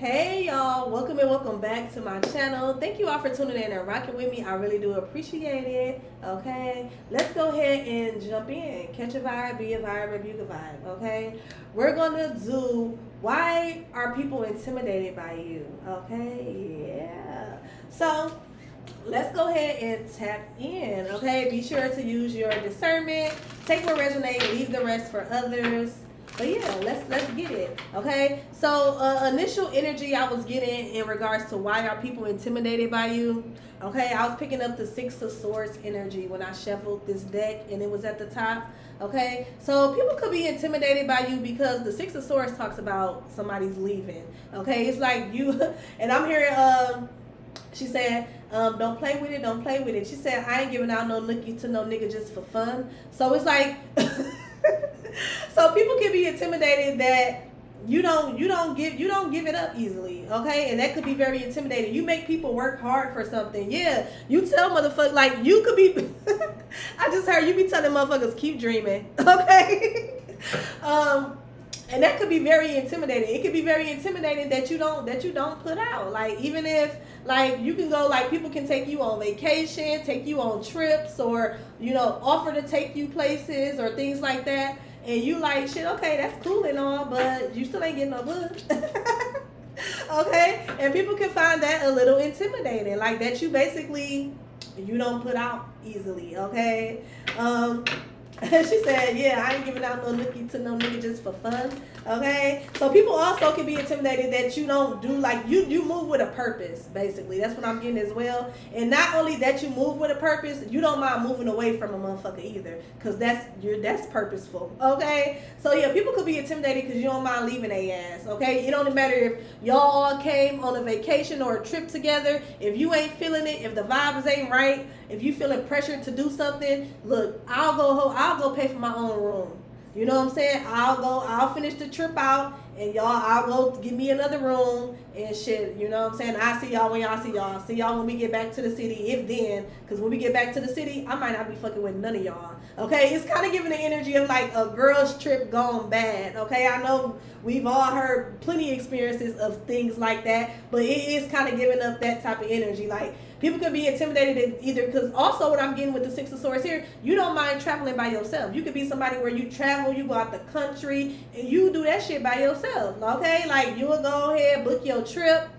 Hey y'all, welcome and welcome back to my channel. Thank you all for tuning in and rocking with me. I really do appreciate it. Okay, let's go ahead and jump in. Catch a vibe, be a vibe, rebuke a vibe. Okay, we're gonna do why are people intimidated by you? Okay, yeah. So let's go ahead and tap in. Okay, be sure to use your discernment. Take what resonates, leave the rest for others. But yeah, let's get it. Okay, so initial energy I was getting in regards to why are people intimidated by you. Okay, I was picking up the Six of Swords energy when I shuffled this deck, and it was at the top. Okay, so people could be intimidated by you because the Six of Swords talks about somebody's leaving. Okay, it's like you, and I'm hearing she said, don't play with it, don't play with it. She said, I ain't giving out no nookie to no nigga just for fun. So it's like so people can be intimidated that you don't give it up easily, okay? And that could be very intimidating. You make people work hard for something. Yeah, you tell motherfuckers, like, you could be I just heard you be telling motherfuckers keep dreaming, okay? And that could be very intimidating. It could be very intimidating that you don't put out. Like, even if, like, you can go, like, people can take you on vacation, take you on trips, or, you know, offer to take you places or things like that. And you like, shit, okay, that's cool and all, but you still ain't getting no good. Okay? And people can find that a little intimidating. Like, that you basically, you don't put out easily, okay? She said, yeah, I ain't giving out no nookie to no nigga just for fun. Okay? So people also can be intimidated that you don't do, like, you move with a purpose, basically. That's what I'm getting as well. And not only that you move with a purpose, you don't mind moving away from a motherfucker either. Because that's purposeful. Okay? So yeah, people could be intimidated because you don't mind leaving their ass. Okay? It don't matter if y'all all came on a vacation or a trip together. If you ain't feeling it, if the vibes ain't right, if you feeling pressured to do something, look, I'll go pay for my own room. You know what I'm saying? I'll finish the trip out, and I'll go give me another room and shit. You know what I'm saying? I'll see y'all when y'all see y'all. See y'all when we get back to the city, if then. Because when we get back to the city, I might not be fucking with none of y'all. Okay? It's kind of giving the energy of like a girl's trip gone bad. Okay? I know we've all heard plenty of experiences of things like that, but it is kind of giving up that type of energy. Like, people could be intimidated either because also what I'm getting with the Six of Swords here, you don't mind traveling by yourself. You could be somebody where you travel, you go out the country, and you do that shit by yourself, okay? Like, you will go ahead, book your trip.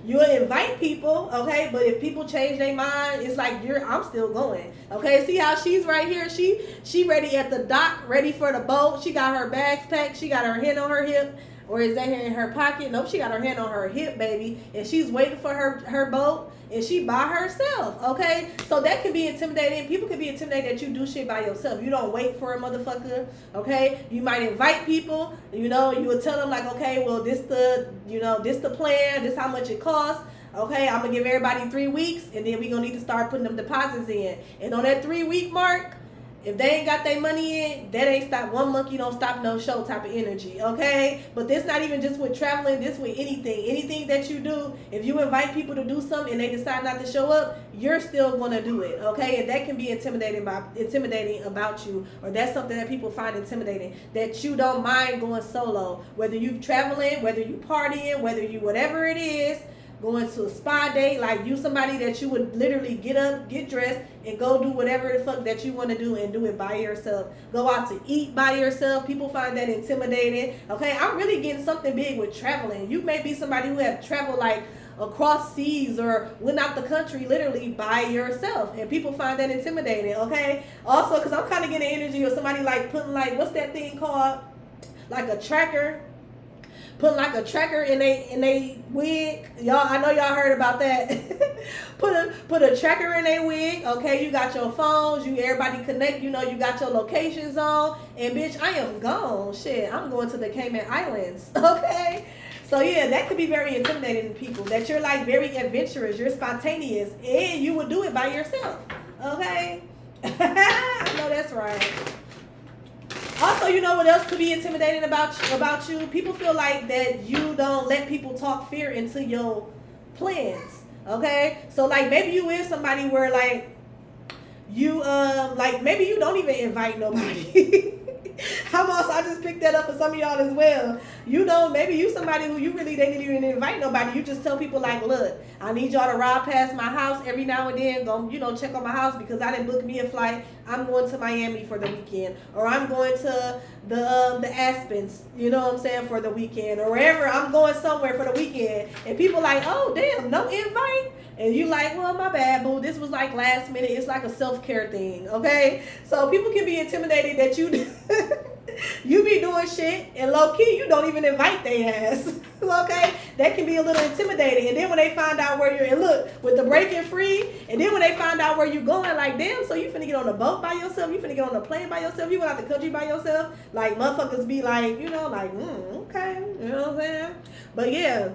You'll invite people, okay? But if people change their mind, it's like I'm still going, okay? See how she's right here? She ready at the dock, ready for the boat. She got her bags packed. She got her hand on her hip. Or is that here in her pocket? Nope, she got her hand on her hip, baby. And she's waiting for her boat. And she by herself, okay? So that can be intimidating. People can be intimidated that you do shit by yourself. You don't wait for a motherfucker, okay? You might invite people. You know, you will tell them like, okay, well, this the plan. This how much it costs. Okay, I'm going to give everybody 3 weeks. And then we're going to need to start putting them deposits in. And on that 3-week mark, if they ain't got their money in, that ain't stop. One monkey don't stop no show type of energy, okay? But this not even just with traveling, this with anything. Anything that you do, if you invite people to do something and they decide not to show up, you're still going to do it, okay? And that can be intimidating about you, or that's something that people find intimidating, that you don't mind going solo. Whether you traveling, whether you partying, whether you whatever it is, going to a spa date, like you somebody that you would literally get up, get dressed, and go do whatever the fuck that you want to do and do it by yourself. Go out to eat by yourself. People find that intimidating. Okay, I'm really getting something big with traveling. You may be somebody who have traveled like across seas or went out the country literally by yourself, and people find that intimidating. Okay, also because I'm kind of getting energy of somebody like putting like, what's that thing called, like a tracker, putting like a tracker in a wig. Y'all, I know y'all heard about that. put a tracker in a wig. Okay, you got your phones, everybody connect, you know, you got your locations on, and bitch, I am gone. Shit, I'm going to the Cayman Islands. Okay, so yeah, that could be very intimidating to people, that you're like very adventurous, you're spontaneous, and you would do it by yourself. Okay. I know that's right. Also, you know what else could be intimidating about you? People feel like that you don't let people talk fear into your plans. Okay? So like maybe you is somebody where like you like maybe you don't even invite nobody. I just picked that up for some of y'all as well. You know, maybe you somebody who you really, they didn't even invite nobody. You just tell people like, look, I need y'all to ride past my house every now and then. Go, you know, check on my house because I didn't book me a flight. I'm going to Miami for the weekend. Or I'm going to the Aspens, you know what I'm saying, for the weekend. Or wherever, I'm going somewhere for the weekend. And people like, oh, damn, no invite? And you like, well, my bad, boo. This was like last minute. It's like a self-care thing, okay? So people can be intimidated that you you be doing shit and low-key you don't even invite their ass, okay? That can be a little intimidating. And then when they find out where you're, and look, with the breaking free, and then when they find out where you're going, like, damn, so you finna get on a boat by yourself? You finna get on a plane by yourself? You going out the country by yourself? Like, motherfuckers be like, you know, like, okay, you know what I'm saying? But yeah.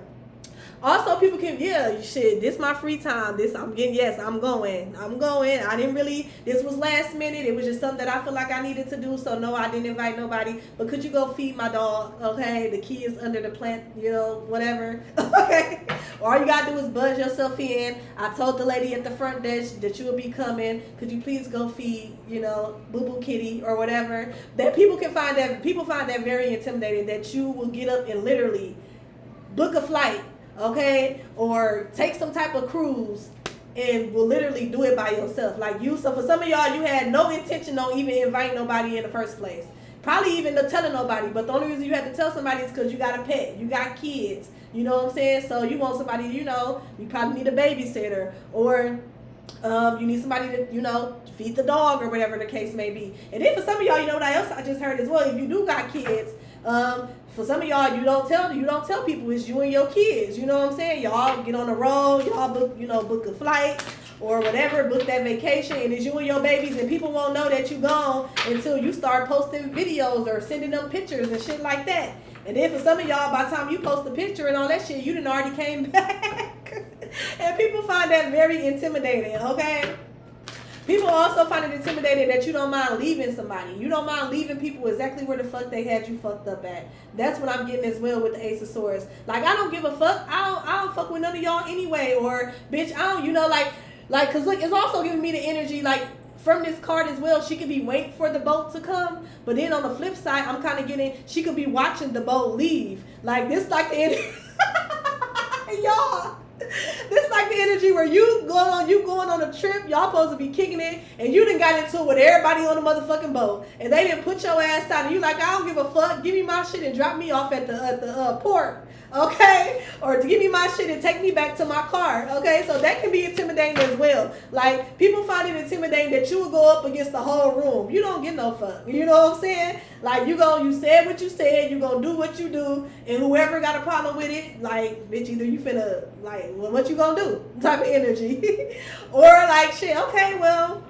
Also, people can, yeah, shit, this my free time. This, I'm getting, yes, I'm going. I didn't really, this was last minute. It was just something that I feel like I needed to do. So, no, I didn't invite nobody. But could you go feed my dog, okay? The key is under the plant, you know, whatever, okay? All you got to do is buzz yourself in. I told the lady at the front desk that you will be coming. Could you please go feed, you know, boo-boo kitty or whatever? That people find that very intimidating, that you will get up and literally book a flight, okay, or take some type of cruise and will literally do it by yourself. Like you, so for some of y'all, you had no intention on even inviting nobody in the first place. Probably even telling nobody, but the only reason you had to tell somebody is because you got a pet, you got kids, you know what I'm saying? So you want somebody, you know, you probably need a babysitter, or you need somebody to, you know, feed the dog or whatever the case may be. And then for some of y'all, you know what else I just heard as well, if you do got kids, for some of y'all, you don't tell people, it's you and your kids, you know what I'm saying? Y'all get on the road, y'all book a flight or whatever, book that vacation, and it's you and your babies, and people won't know that you gone until you start posting videos or sending them pictures and shit like that. And then for some of y'all, by the time you post the picture and all that shit, you done already came back. And people find that very intimidating, okay? People also find it intimidating that you don't mind leaving somebody. You don't mind leaving people exactly where the fuck they had you fucked up at. That's what I'm getting as well with the Ace of Swords. Like, I don't give a fuck. I don't fuck with none of y'all anyway. Or, bitch, I don't, you know, like, cause look, it's also giving me the energy, like, from this card as well, she could be waiting for the boat to come. But then on the flip side, I'm kind of getting, she could be watching the boat leave. Like, this like the energy. Y'all. This like the energy where you going on a trip, y'all supposed to be kicking it, and you done got into it with everybody on the motherfucking boat, and they didn't put your ass out, and you like, I don't give a fuck, give me my shit and drop me off at the port, okay? Or to give me my shit and take me back to my car, okay? So that can be intimidating as well. Like, people find it intimidating that you will go up against the whole room. You don't get no fuck, you know what I'm saying? Like, you said what you said, you gonna do what you do, and whoever got a problem with it, like, bitch, either you finna, like, well, what you gonna do type of energy. Or like, shit, okay, well,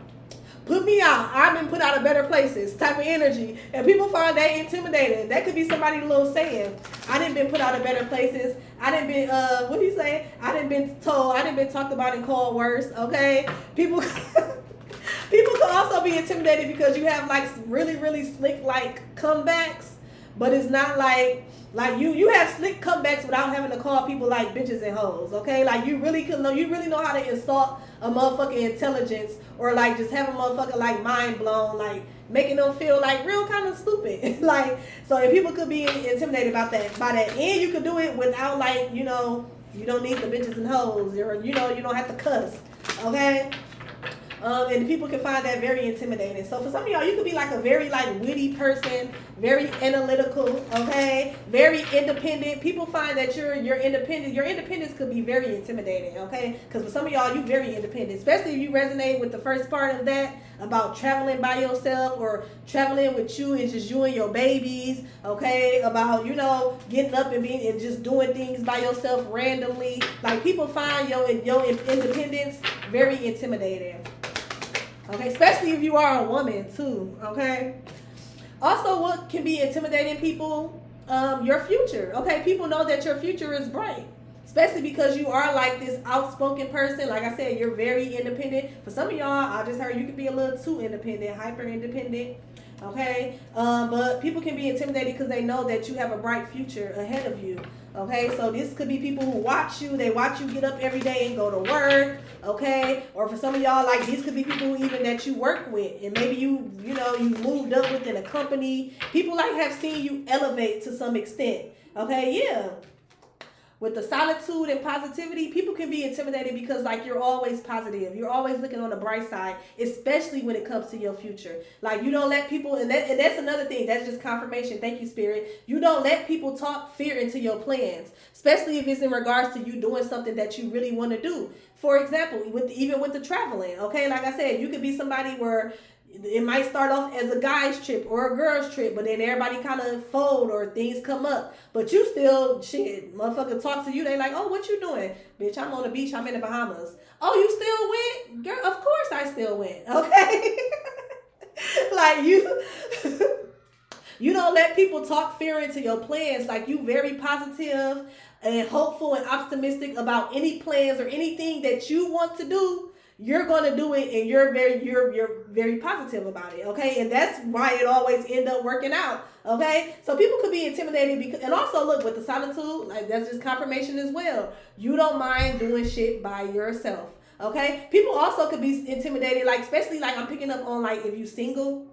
put me out. I've been put out of better places type of energy. And people find that intimidating. That could be somebody little saying, I didn't been put out of better places. I didn't been, what do you say? I didn't been told, I didn't been talked about and called worse, okay? People can also be intimidated because you have like really, really slick like comebacks, but it's not like you have slick comebacks without having to call people like bitches and hoes, okay? Like you really know how to insult a motherfucking intelligence, or like just have a motherfucker like mind blown, like making them feel like real kind of stupid. Like, so if people could be intimidated by that, and you could do it without like, you know, you don't need the bitches and hoes, or you know, you don't have to cuss, okay? And people can find that very intimidating. So for some of y'all, you could be like a very like witty person, very analytical, okay, very independent. People find that you're independent. Your independence could be very intimidating, okay? Because for some of y'all, you very independent, especially if you resonate with the first part of that about traveling by yourself, or traveling with you and just you and your babies, okay? About, you know, getting up and just doing things by yourself randomly. Like, people find your independence very intimidating. Okay, especially if you are a woman too, okay? Also, what can be intimidating people? Your future, okay? People know that your future is bright, especially because you are like this outspoken person. Like I said, you're very independent. For some of y'all, I just heard you could be a little too independent, hyper independent. Okay, but people can be intimidated because they know that you have a bright future ahead of you. Okay, so this could be people who watch you. They watch you get up every day and go to work. Okay, or for some of y'all, like these could be people who even that you work with, and maybe you know you moved up within a company. People like have seen you elevate to some extent. Okay, yeah. With the solitude and positivity, people can be intimidated because like you're always positive. You're always looking on the bright side, especially when it comes to your future. Like you don't let people, and that's another thing. That's just confirmation. Thank you, Spirit. You don't let people talk fear into your plans, especially if it's in regards to you doing something that you really want to do. For example, even with the traveling, okay? Like I said, you could be somebody where it might start off as a guy's trip or a girl's trip, but then everybody kind of fold or things come up. But you still, shit, motherfucker talk to you. They like, oh, what you doing? Bitch, I'm on the beach. I'm in the Bahamas. Oh, you still went? Girl, of course I still went. Okay? Like you don't let people talk fear into your plans. Like you very positive and hopeful and optimistic about any plans or anything that you want to do. You're gonna do it, and you're very positive about it, okay? And that's why it always end up working out, okay? So people could be intimidated because, and also look with the solitude, like that's just confirmation as well. You don't mind doing shit by yourself, okay? People also could be intimidated, like especially like I'm picking up on like if you single.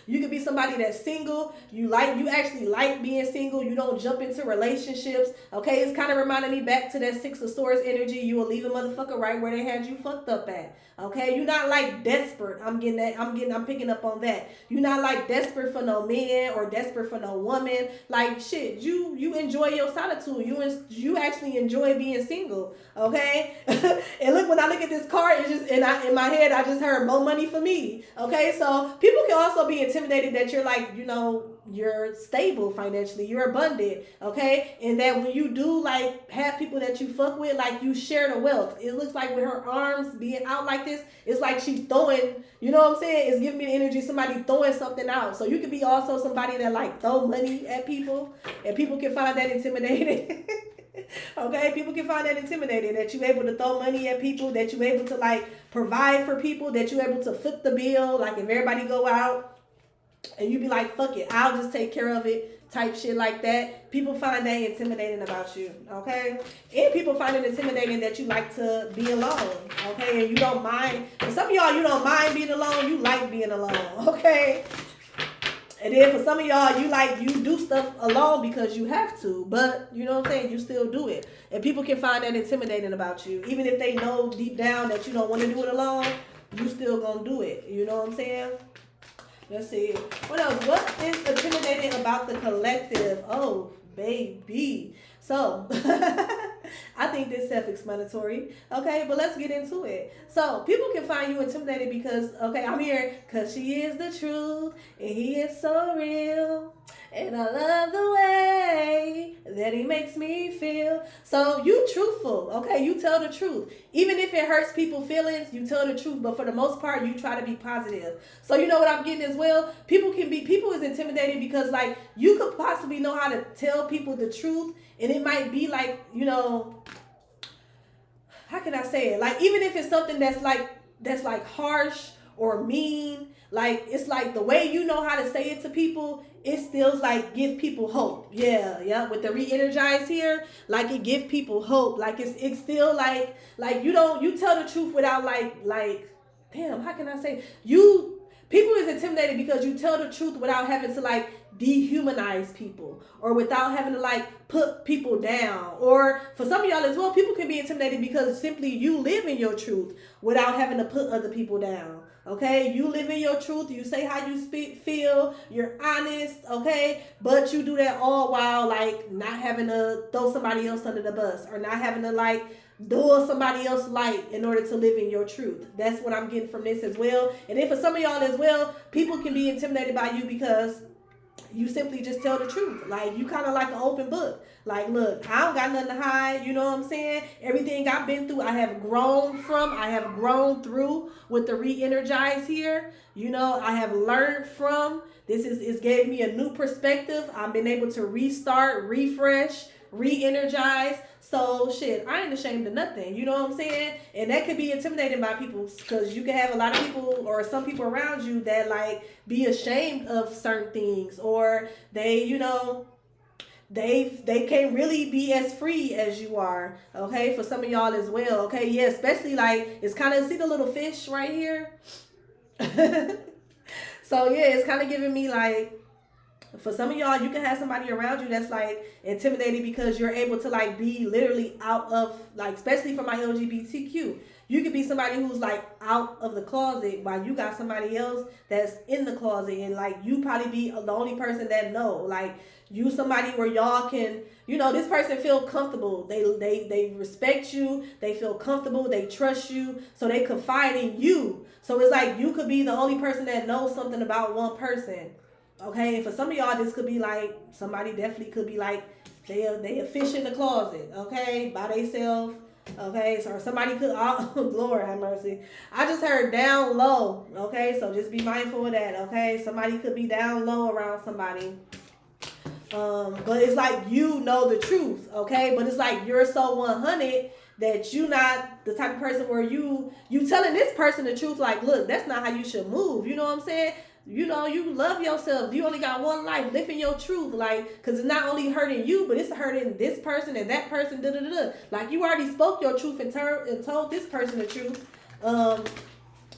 You could be somebody that's single. You actually like being single. You don't jump into relationships. Okay, it's kind of reminding me back to that Six of Swords energy. You will leave a motherfucker right where they had you fucked up at. Okay, you're not like desperate. I'm picking up on that. You're not like desperate for no man or desperate for no woman. Like shit, you enjoy your solitude. You actually enjoy being single. Okay, and look, when I look at this card, it's just in my head I just heard more money for me. Okay, so people can also be intimidated that you're like, you know, you're stable financially, you're abundant, okay? And that when you do like have people that you fuck with, like you share the wealth. It looks like with her arms being out like this, it's like she's throwing, you know what I'm saying? It's giving me the energy somebody throwing something out. So you could be also somebody that like throw money at people, and people can find that intimidating. Okay, people can find that intimidating, that you're able to throw money at people, that you're able to like provide for people, that you're able to foot the bill, like if everybody go out and you be like, fuck it, I'll just take care of it, type shit like that. People find that intimidating about you, okay? And people find it intimidating that you like to be alone, okay? And you don't mind. For some of y'all, you don't mind being alone. You like being alone, okay? And then for some of y'all, you do stuff alone because you have to. But, you know what I'm saying, you still do it. And people can find that intimidating about you. Even if they know deep down that you don't want to do it alone, you still gonna do it. You know what I'm saying? Let's see. What else? What is intimidating about the collective? Oh, baby. So, I think this is self-explanatory. Okay, but let's get into it. So, people can find you intimidated because, okay, I'm here because she is the truth and he is so real. And I love the way that he makes me feel. So you truthful, okay? You tell the truth. Even if it hurts people's feelings, you tell the truth. But for the most part, you try to be positive. So you know what I'm getting as well? People is intimidated because like you could possibly know how to tell people the truth. And it might be like, you know, how can I say it? Like even if it's something that's like harsh or mean, like it's like the way you know how to say it to people, it still like give people hope. Yeah. With the re-energize here, like it give people hope. Like it's still like you tell the truth without like damn, how can I say people is intimidated because you tell the truth without having to like dehumanize people or without having to like put people down. Or for some of y'all as well, people can be intimidated because simply you live in your truth without having to put other people down. Okay, you live in your truth. You say how you feel. You're honest. Okay, but you do that all while like not having to throw somebody else under the bus or not having to like duel somebody else's light in order to live in your truth. That's what I'm getting from this as well. And then for some of y'all as well, people can be intimidated by you because you simply just tell the truth. Like you kind of like an open book. Like, look, I don't got nothing to hide. You know what I'm saying? Everything I've been through, I have grown from. I have grown through with the re-energize here. You know, I have learned from. This gave me a new perspective. I've been able to restart, refresh, re-energized. So shit, I ain't ashamed of nothing. You know what I'm saying? And that could be intimidating by people, because you can have a lot of people or some people around you that like be ashamed of certain things, or they, you know, they can't really be as free as you are. Okay, for some of y'all as well. Okay, yeah, especially like it's kind of, see the little fish right here. So yeah, it's kind of giving me like, for some of y'all, you can have somebody around you that's like intimidated because you're able to like be literally out of, like, especially for my LGBTQ, you could be somebody who's like out of the closet while you got somebody else that's in the closet, and like you probably be the only person that know. Like you somebody where y'all can, you know, this person feel comfortable. They respect you. They feel comfortable. They trust you. So they confide in you. So it's like you could be the only person that knows something about one person. Okay, and for some of y'all, this could be like, somebody definitely could be like, they a fish in the closet, okay, by themselves, okay, so somebody could, oh, Lord have mercy, I just heard down low, okay, so just be mindful of that, okay, somebody could be down low around somebody, but it's like, you know the truth, okay, but it's like, you're so 100 that you not the type of person where you telling this person the truth, like, look, that's not how you should move, you know what I'm saying? You know, you love yourself. You only got one life. Living your truth, like, because it's not only hurting you, but it's hurting this person and that person. Da da da da. Like, you already spoke your truth and told this person the truth.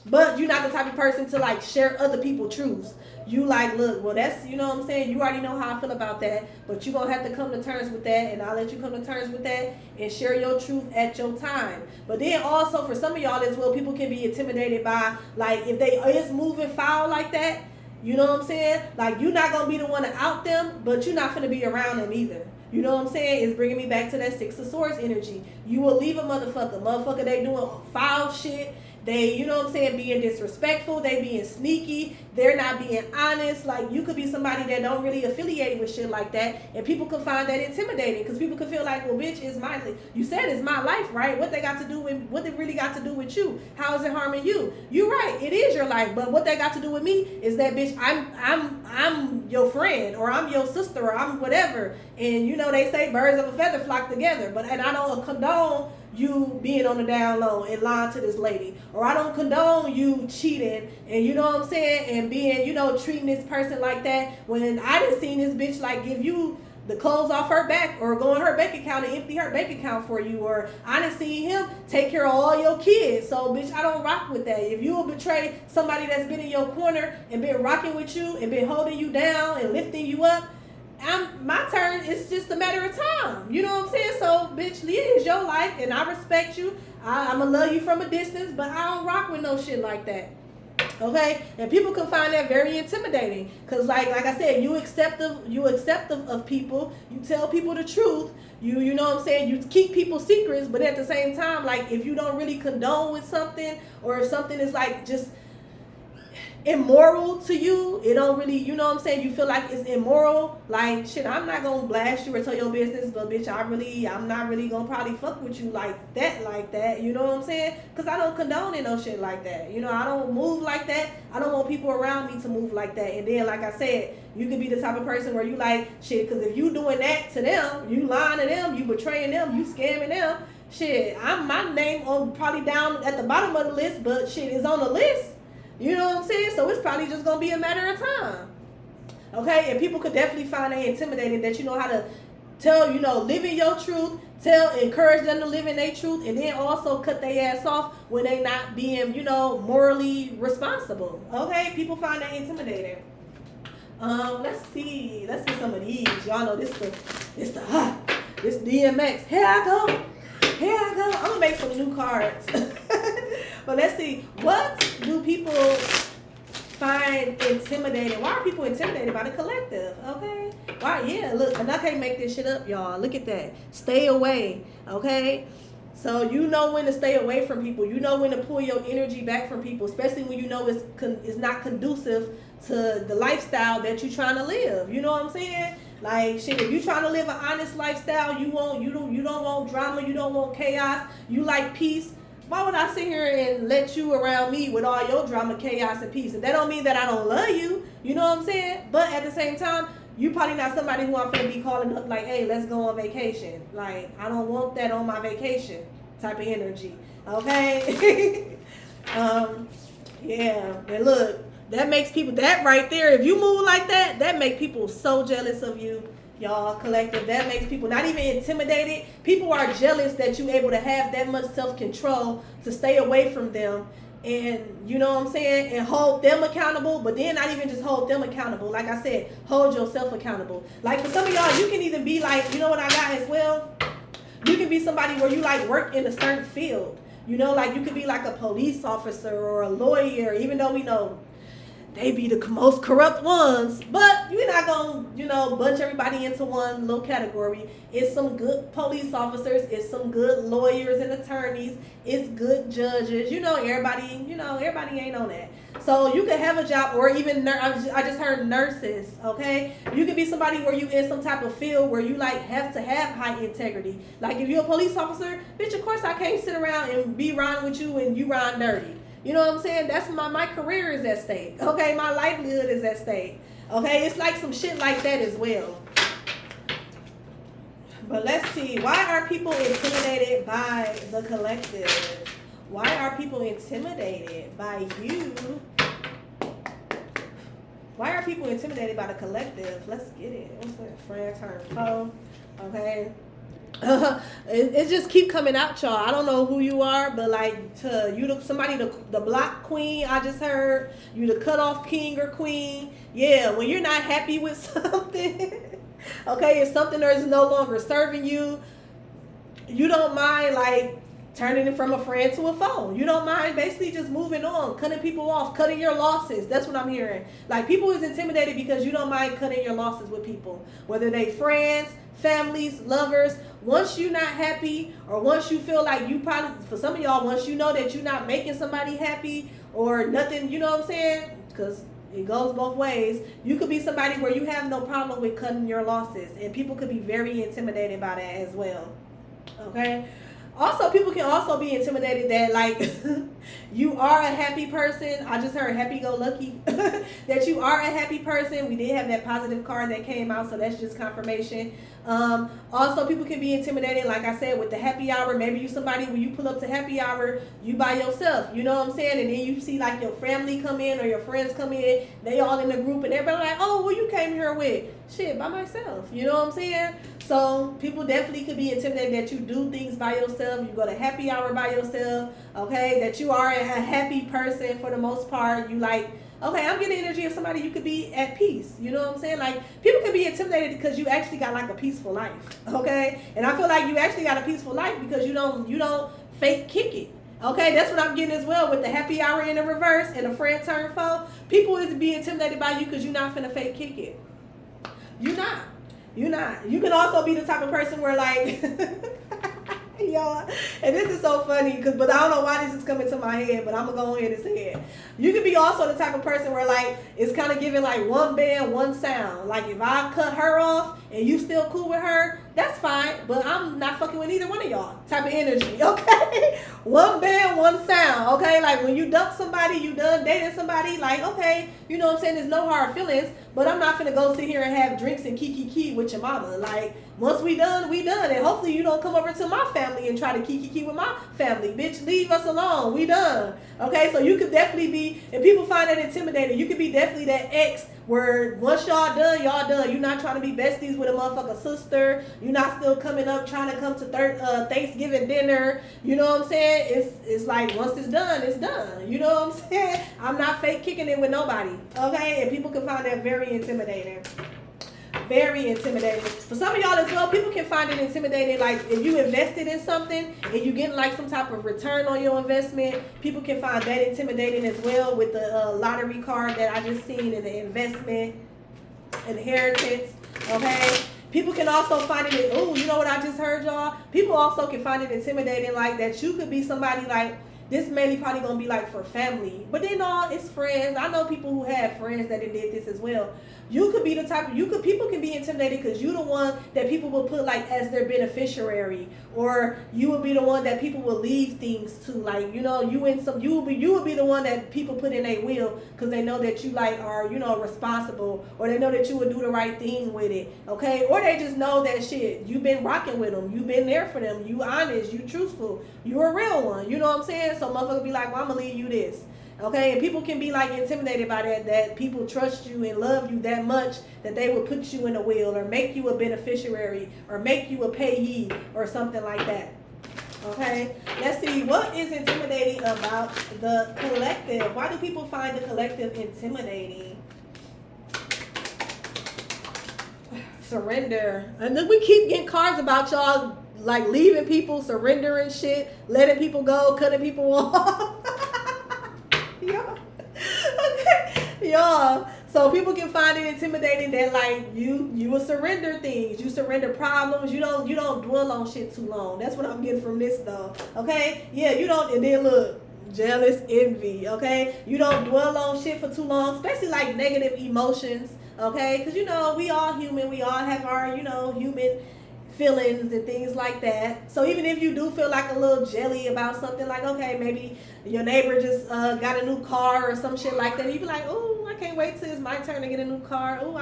But you're not the type of person to like share other people's truths. You like, look, well, that's, you know what I'm saying? You already know how I feel about that, but you're going to have to come to terms with that, and I'll let you come to terms with that and share your truth at your time. But then also for some of y'all as well, people can be intimidated by, like, if they is moving foul like that, you know what I'm saying? Like, you're not going to be the one to out them, but you're not going to be around them either. You know what I'm saying? It's bringing me back to that Six of Swords energy. You will leave a motherfucker, they doing foul shit. They, you know what I'm saying, being disrespectful, they being sneaky, they're not being honest. Like, you could be somebody that don't really affiliate with shit like that, and people could find that intimidating, because people could feel like, well, bitch, it's my, you said it's my life, right? What they got to do with, what it really got to do with you? How is it harming you? You're right, it is your life, but what they got to do with me is that, bitch, I'm your friend, or I'm your sister, or I'm whatever. And you know, they say birds of a feather flock together, and I don't condone you being on the down low and lying to this lady, or I don't condone you cheating, and you know what I'm saying, and being, you know, treating this person like that, when I done seen this bitch like give you the clothes off her back, or go in her bank account and empty her bank account for you, or I done seen him take care of all your kids. So bitch, I don't rock with that. If you will betray somebody that's been in your corner and been rocking with you and been holding you down and lifting you up, my turn. It's just a matter of time. You know what I'm saying? So, bitch, it is your life, and I respect you. I'm going to love you from a distance, but I don't rock with no shit like that. Okay? And people can find that very intimidating. Because, like I said, you acceptive of people. You tell people the truth. You know what I'm saying? You keep people's secrets, but at the same time, like, if you don't really condone with something, or if something is, like, just immoral to you, it don't really, you know what I'm saying, you feel like it's immoral, like, shit, I'm not gonna blast you or tell your business, but bitch, I'm not really gonna probably fuck with you like that, you know what I'm saying, because I don't condone it, no shit like that, you know, I don't move like that, I don't want people around me to move like that. And then, like I said, you could be the type of person where you like, shit, because if you doing that to them, you lying to them, you betraying them, you scamming them, shit, my name on probably down at the bottom of the list, but shit is on the list. You know what I'm saying? So it's probably just going to be a matter of time. Okay? And people could definitely find it intimidating that you know how to tell, you know, live in your truth, encourage them to live in their truth, and then also cut their ass off when they not being, you know, morally responsible. Okay? People find that intimidating. Let's see. Let's get some of these. Y'all know this DMX. Here I go. I'm going to make some new cards. But let's see, what do people find intimidating? Why are people intimidated by the collective? Okay. Why? Yeah, look, and I can't make this shit up, y'all. Look at that. Stay away. Okay. So you know when to stay away from people. You know when to pull your energy back from people, especially when you know it's not conducive to the lifestyle that you're trying to live. You know what I'm saying? Like, shit, if you're trying to live an honest lifestyle, you don't want drama, you don't want chaos, you like peace. Why would I sit here and let you around me with all your drama, chaos, and peace? And that don't mean that I don't love you. You know what I'm saying? But at the same time, you probably not somebody who I'm gonna be calling up like, hey, let's go on vacation. Like, I don't want that on my vacation type of energy. Okay? Yeah. And look, that makes people, that right there, if you move like that, that makes people so jealous of you, y'all, collective. That makes people not even intimidated. People are jealous that you're able to have that much self-control to stay away from them. And you know what I'm saying? And hold them accountable, but then not even just hold them accountable. Like I said, hold yourself accountable. Like for some of y'all, you can even be like, you know what I got as well? You can be somebody where you like work in a certain field. You know, like you could be like a police officer or a lawyer, even though we know they be the most corrupt ones, but you're not gonna, you know, bunch everybody into one little category. It's some good police officers, it's some good lawyers and attorneys, it's good judges. You know, everybody ain't on that. So you could have a job, or even I just heard nurses. Okay, you could be somebody where you in some type of field where you like have to have high integrity. Like if you're a police officer, bitch, of course I can't sit around and be riding with you and you ride dirty. You know what I'm saying? That's my career is at stake. Okay, my livelihood is at stake. Okay, it's like some shit like that as well. But let's see. Why are people intimidated by the collective? Why are people intimidated by you? Why are people intimidated by the collective? Let's get it. What's that? Friend turn foe. Okay. It just keep coming out, y'all. I don't know who you are, but like somebody the block queen. I just heard you the cut off king or queen. Yeah, when you're not happy with something, okay, if something is no longer serving you, you don't mind like turning it from a friend to a foe. You don't mind basically just moving on, cutting people off, cutting your losses. That's what I'm hearing. Like people is intimidated because you don't mind cutting your losses with people, whether they friends, families, lovers. Once you're not happy, or once you feel like you probably, for some of y'all, once you know that you're not making somebody happy or nothing, you know what I'm saying? Because it goes both ways. You could be somebody where you have no problem with cutting your losses, and people could be very intimidated by that as well. Okay? Also, people can also be intimidated that, like, you are a happy person. I just heard happy-go-lucky. That you are a happy person. We did have that positive card that came out, so that's just confirmation. Also, people can be intimidated, like I said, with the happy hour. Maybe you somebody, when you pull up to happy hour, you by yourself. You know what I'm saying? And then you see, like, your family come in or your friends come in. They all in a group, and everybody like, oh, who you came here with? Shit, by myself. You know what I'm saying? So people definitely could be intimidated that you do things by yourself. You go to happy hour by yourself. Okay, that you are a happy person for the most part. You like, okay, I'm getting energy of somebody you could be at peace. You know what I'm saying? Like people can be intimidated because you actually got like a peaceful life. Okay, and I feel like you actually got a peaceful life because you don't fake kick it. Okay, that's what I'm getting as well with the happy hour in the reverse and the friend turn foe. People is being intimidated by you because you're not finna fake kick it. You're not. You're not. You can also be the type of person where like, y'all, and this is so funny but I don't know why this is coming to my head, but I'm gonna go ahead and say it. You could be also the type of person where like it's kind of giving like one band, one sound. Like if I cut her off and you still cool with her, that's fine, but I'm not fucking with either one of y'all type of energy, okay? One band, one sound, okay? Like when you dump somebody, you done dating somebody, like, okay, you know what I'm saying? There's no hard feelings, but I'm not finna go sit here and have drinks and kiki with your mama. Like, once we done, we done. And hopefully you don't come over to my family and try to kiki with my family. Bitch, leave us alone. We done. Okay, so you could definitely be, and people find that intimidating, you could be definitely that ex where once y'all done, y'all done. You're not trying to be besties with a motherfucker sister. You're not still coming up trying to come to Thanksgiving dinner. You know what I'm saying? It's like once it's done, it's done. You know what I'm saying? I'm not fake kicking it with nobody. Okay? And people can find that very intimidating. Very intimidating. For some of y'all as well, people can find it intimidating. Like if you invested in something and you getting like some type of return on your investment, people can find that intimidating as well with the lottery card that I just seen in the investment inheritance. Okay. People can also find it, oh, you know what I just heard, y'all? People also can find it intimidating like that you could be somebody like this mainly probably gonna be like for family, but then all it's friends. I know people who have friends that did this as well. You could be the type people can be intimidated because you the one that people will put like as their beneficiary, or you will be the one that people will leave things to, like, you know, you will be the one that people put in a will because they know that you like are, you know, responsible, or they know that you would do the right thing with it, okay? Or they just know that shit, you've been rocking with them, you've been there for them, you honest, you truthful, you a real one, you know what I'm saying? So motherfuckers be like, well, I'm gonna leave you this. Okay, and people can be like intimidated by that people trust you and love you that much that they would put you in a will or make you a beneficiary or make you a payee or something like that. Okay, let's see, what is intimidating about the collective? Why do people find the collective intimidating? Surrender. And then we keep getting cards about y'all like leaving people, surrendering shit, letting people go, cutting people off. Yeah. Okay. Y'all. So people can find it intimidating that like you will surrender things, you surrender problems, you don't dwell on shit too long. That's what I'm getting from this though. Okay? Yeah, you don't, and then look, jealous, envy, okay? You don't dwell on shit for too long, especially like negative emotions, okay? Because you know, we all human, we all have our, you know, human feelings and things like that. So even if you do feel like a little jelly about something, like, okay, maybe your neighbor just got a new car or some shit like that, you be like, oh, I can't wait till it's my turn to get a new car. Oh,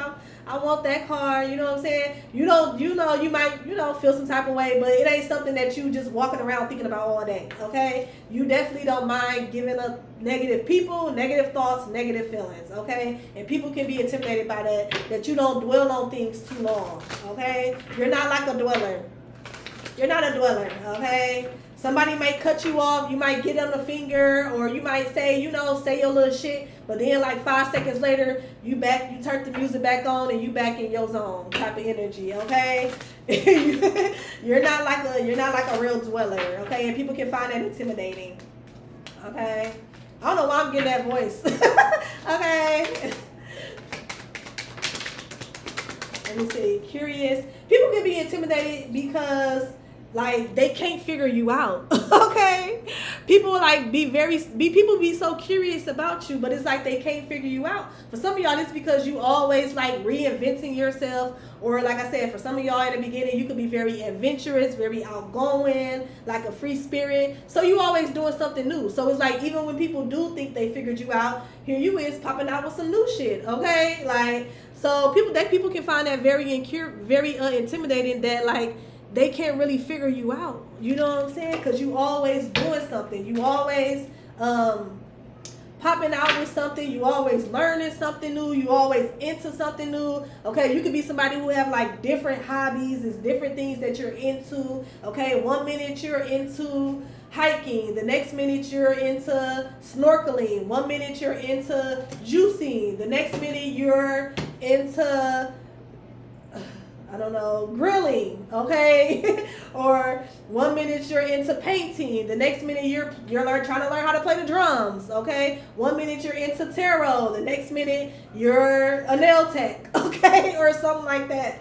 I want that car. You know what I'm saying? You know, you might, you know, feel some type of way, but it ain't something that you just walking around thinking about all day. Okay? You definitely don't mind giving up negative people, negative thoughts, negative feelings. Okay? And people can be intimidated by that you don't dwell on things too long. Okay? You're not like a dweller. You're not a dweller. Okay? Somebody might cut you off, you might get on the finger, or you might say, you know, say your little shit, but then like 5 seconds later, you turn the music back on and you back in your zone type of energy, okay? You're not like a real dweller, okay? And people can find that intimidating, okay? I don't know why I'm getting that voice, okay? Let me see, curious. People can be intimidated because like they can't figure you out. Okay, people like people be so curious about you, but it's like they can't figure you out. For some of y'all, it's because you always like reinventing yourself, or like I said, for some of y'all in the beginning, you could be very adventurous, very outgoing, like a free spirit. So you always doing something new. So it's like even when people do think they figured you out, here you is popping out with some new shit. Okay, like so people can find that very intimidating, that like they can't really figure you out. You know what I'm saying? Because you always doing something. You always popping out with something. You always learning something new. You always into something new. Okay, you could be somebody who have like different hobbies. It's different things that you're into. Okay, 1 minute you're into hiking. The next minute you're into snorkeling. 1 minute you're into juicing. The next minute you're into I don't know, grilling, okay? Or 1 minute you're into painting, the next minute you're trying to learn how to play the drums, okay? 1 minute you're into tarot, the next minute you're a nail tech, okay? Or something like that.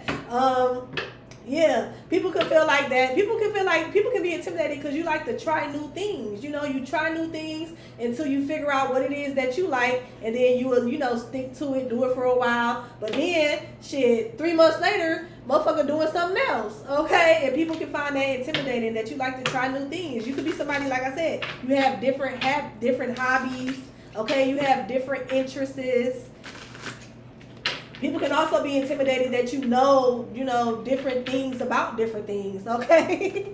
Yeah, people can feel like that. People can be intimidated because you like to try new things. You know, you try new things until you figure out what it is that you like, and then you will, you know, stick to it, do it for a while. But then, shit, 3 months later, motherfucker doing something else, okay? And people can find that intimidating, that you like to try new things. You could be somebody, like I said, you have different hobbies, okay? You have different interests. People can also be intimidated that you know, different things about different things, okay?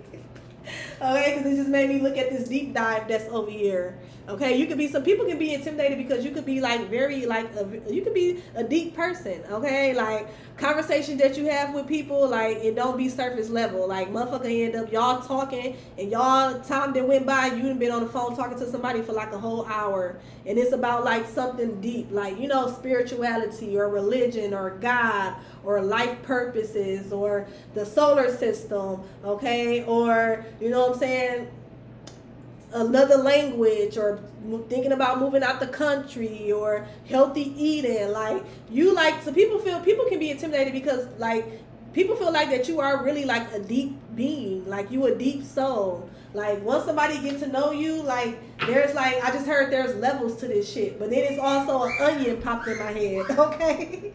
Okay, because it just made me look at this deep dive that's over here. Okay, some people can be intimidated because you could be like you could be a deep person, okay? Like conversations that you have with people, like it don't be surface level. Like motherfucker end up y'all talking and y'all time that went by, you done been on the phone talking to somebody for like a whole hour, and it's about like something deep, like, you know, spirituality or religion or God or life purposes or the solar system, okay? Or, you know what I'm saying, another language, or thinking about moving out the country, or healthy eating. Like, you like, so people can be intimidated because like people feel like that you are really like a deep being, like you a deep soul. Like once somebody get to know you, like there's like, I just heard there's levels to this shit, but then it's also an onion popped in my head. Okay.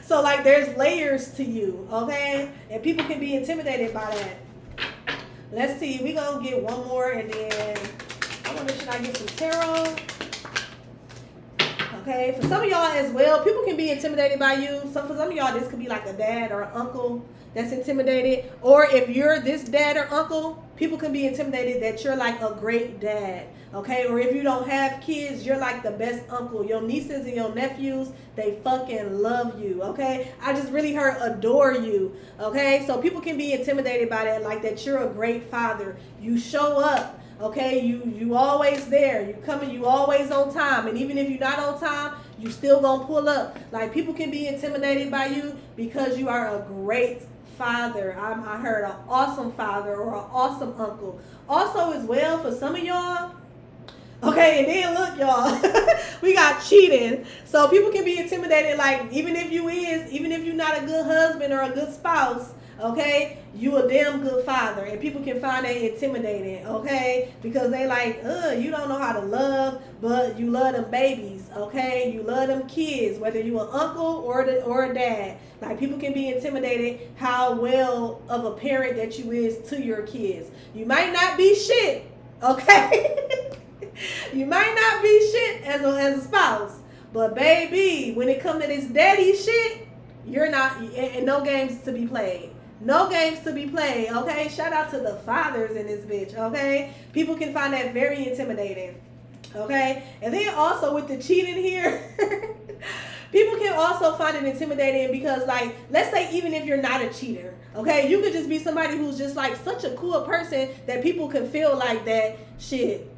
So like there's layers to you. Okay. And people can be intimidated by that. Let's see, we gonna get one more, and then I want to make sure I get some tarot. Okay, for some of y'all as well, people can be intimidated by you. So for some of y'all, this could be like a dad or an uncle that's intimidated. Or if you're this dad or uncle, people can be intimidated that you're like a great dad. Okay, or if you don't have kids, you're like the best uncle. Your nieces and your nephews, they fucking love you. Okay, I just really heard adore you. Okay, so people can be intimidated by that, like that you're a great father. You show up. Okay, you always there. You coming, you always on time. And even if you're not on time, you still gonna pull up. Like people can be intimidated by you because you are a great father. I heard an awesome father or an awesome uncle. Also as well, for some of y'all, okay, and then look, y'all, we got cheating. So people can be intimidated, like even if you're not a good husband or a good spouse, okay, you a damn good father, and people can find that intimidating, okay, because they like, you don't know how to love, but you love them babies, okay, you love them kids, whether you an uncle or a dad. Like people can be intimidated how well of a parent that you is to your kids. You might not be shit, okay. You might not be shit as a spouse, but baby, when it comes to this daddy shit, you're not, and no games to be played. No games to be played, okay? Shout out to the fathers in this bitch, okay? People can find that very intimidating, okay? And then also with the cheating here, people can also find it intimidating because, like, let's say even if you're not a cheater, okay? You could just be somebody who's just, like, such a cool person that people can feel like that shit.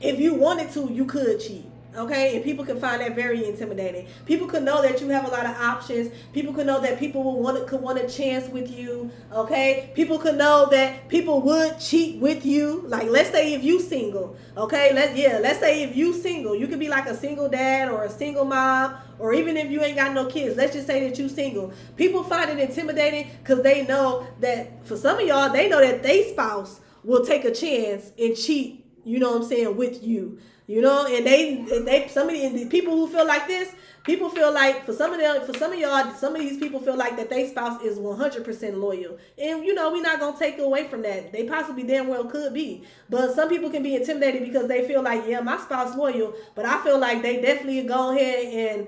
If you wanted to, you could cheat. Okay, and people can find that very intimidating. People could know that you have a lot of options. People could know that people could want a chance with you. Okay, people could know that people would cheat with you. Like, let's say if you single. Okay, let's say if you single, you could be like a single dad or a single mom, or even if you ain't got no kids. Let's just say that you single. People find it intimidating because they know that for some of y'all, they know that they spouse will take a chance and cheat. You know what I'm saying, with you. You know, and they some of the people who feel like this, people feel like for some of y'all, some of these people feel like that their spouse is 100% loyal. And you know, we're not gonna take away from that. They possibly damn well could be. But some people can be intimidated because they feel like, yeah, my spouse loyal, but I feel like they definitely go ahead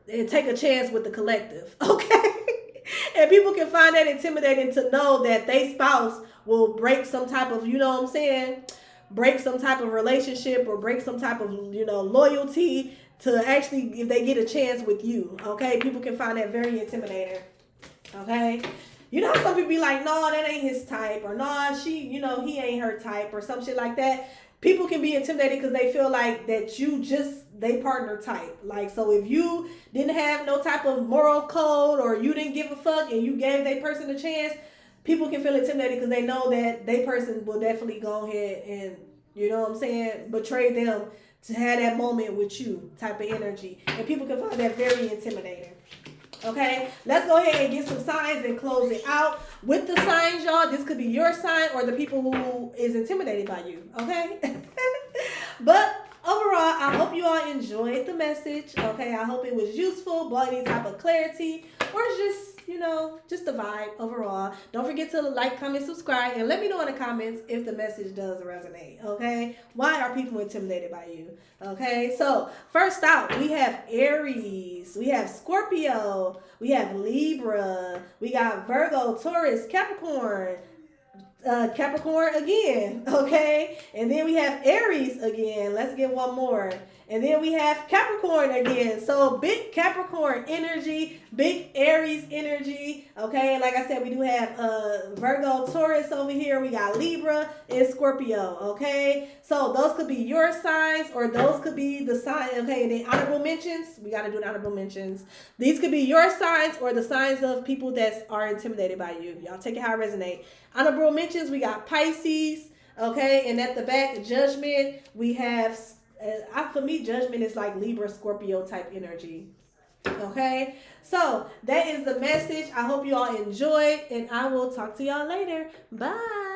and take a chance with the collective. Okay. And people can find that intimidating to know that their spouse will break some type of, you know what I'm saying, break some type of relationship or break some type of, you know, loyalty to actually, if they get a chance with you, okay? People can find that very intimidating, okay? You know how some people be like, no, that ain't his type, or no, she, you know, he ain't her type, or some shit like that. People can be intimidated because they feel like that you just, they partner type. Like, so if you didn't have no type of moral code or you didn't give a fuck and you gave that person a chance, people can feel intimidated because they know that they person will definitely go ahead and, you know what I'm saying, betray them to have that moment with you type of energy. And people can find that very intimidating. Okay, let's go ahead and get some signs and close it out. With the signs, y'all, this could be your sign or the people who is intimidated by you. Okay? But overall, I hope you all enjoyed the message. Okay, I hope it was useful, brought any type of clarity, or just, you know, just the vibe overall. Don't forget to like, comment, subscribe, and let me know in the comments if the message does resonate, okay? Why are people intimidated by you, okay? So, first out, we have Aries, we have Scorpio, we have Libra, we got Virgo, Taurus, Capricorn, Capricorn again, okay? And then we have Aries again. Let's get one more. And then we have Capricorn again. So big Capricorn energy, big Aries energy, okay? And like I said, we do have Virgo, Taurus over here. We got Libra and Scorpio, okay? So those could be your signs, or those could be the sign, okay? And then honorable mentions. We got to do the honorable mentions. These could be your signs or the signs of people that are intimidated by you. Y'all take it how it resonates. Honorable mentions, we got Pisces, okay? And at the back, Judgment, we have... for me, Judgment is like Libra, Scorpio type energy. Okay, so that is the message. I hope you all enjoyed, and I will talk to y'all later. Bye.